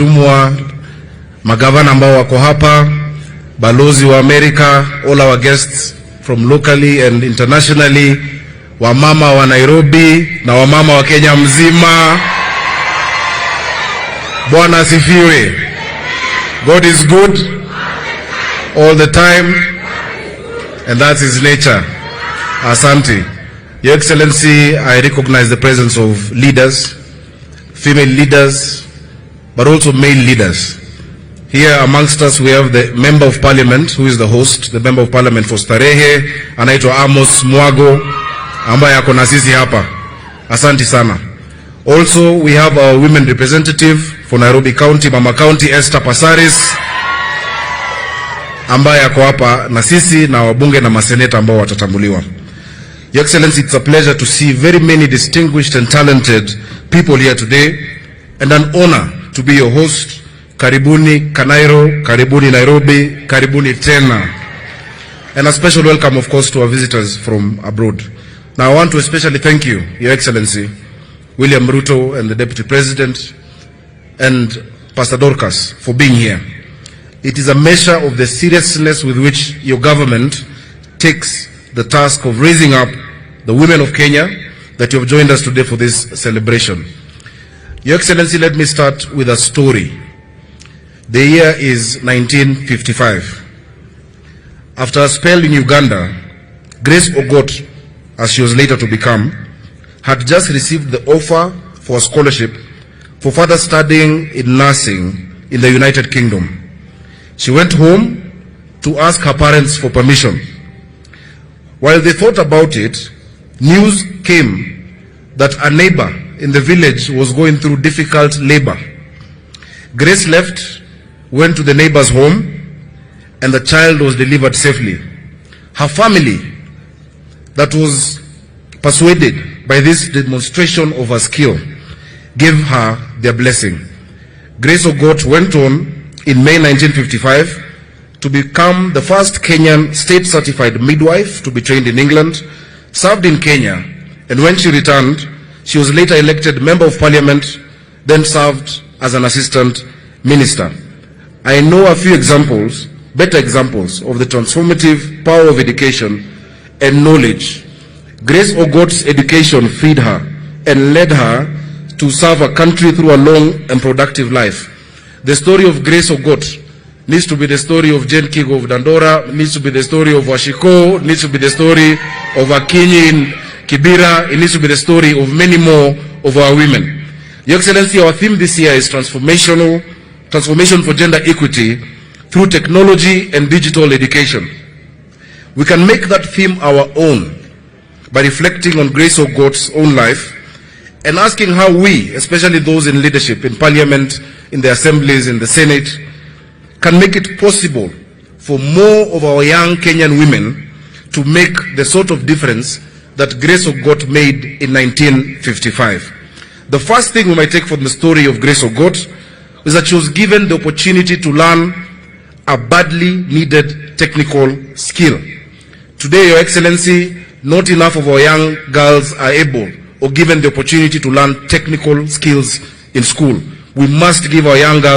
Tumwa magavana ambao wako hapa, balozi wa Amerika, all our guests from locally and internationally, wamama wa Nairobi na wamama wa Kenya mzima. Bwana asifiwe. God is good all the time, and that's his nature. Asante. Your Excellency, I recognize the presence of leaders, female leaders, but also male leaders. Here amongst us we have the Member of Parliament, who is the host, the Member of Parliament for Starehe, anaitwa Amos Mwago, ambaye ako na sisi hapa. Asante sana. Also we have our women representative for Nairobi County, Mama County, Esther Pasaris, ambaye ako hapa na sisi, na wabunge na maseneta ambao watatambuliwa. Your Excellency, it's a pleasure to see very many distinguished and talented people here today, and an honor to be your host. Karibuni Kanairo, karibuni Nairobi, karibuni tena. And a special welcome, of course, to our visitors from abroad. Now I want to especially thank you, Your Excellency, William Ruto and the Deputy President, and Pastor Dorcas for being here. It is a measure of the seriousness with which your government takes the task of raising up the women of Kenya that you have joined us today for this celebration. Your Excellency, let me start with a story. The year is 1955. After a spell in Uganda, Grace Ogot, as she was later to become, had just received the offer for a scholarship for further studying in nursing in the United Kingdom. She went home to ask her parents for permission. While they thought about it, news came that a neighbor in the village was going through difficult labor. Grace left, went to the neighbor's home, and the child was delivered safely. Her family, that was persuaded by this demonstration of her skill, gave her their blessing. Grace Ogot went on in May 1955 to become the first Kenyan state-certified midwife to be trained in England, served in Kenya, and when she returned, she was later elected Member of Parliament, then served as an assistant minister. I know a few examples, better examples, of the transformative power of education and knowledge. Grace Ogot's education freed her and led her to serve a country through a long and productive life. The story of Grace Ogot needs to be the story of Jane Kigo of Dandora, needs to be the story of Washiko, needs to be the story of Akinyi in Kibera, it needs to be the story of many more of our women. Your Excellency, our theme this year is transformation for gender equity through technology and digital education. We can make that theme our own by reflecting on Grace Ogot's own life and asking how we, especially those in leadership, in Parliament, in the assemblies, in the Senate, can make it possible for more of our young Kenyan women to make the sort of difference that Grace Ogot made in 1955. The first thing we might take from the story of Grace Ogot is that she was given the opportunity to learn a badly needed technical skill. Today, Your Excellency, not enough of our young girls are able or given the opportunity to learn technical skills in school. We must give our young girls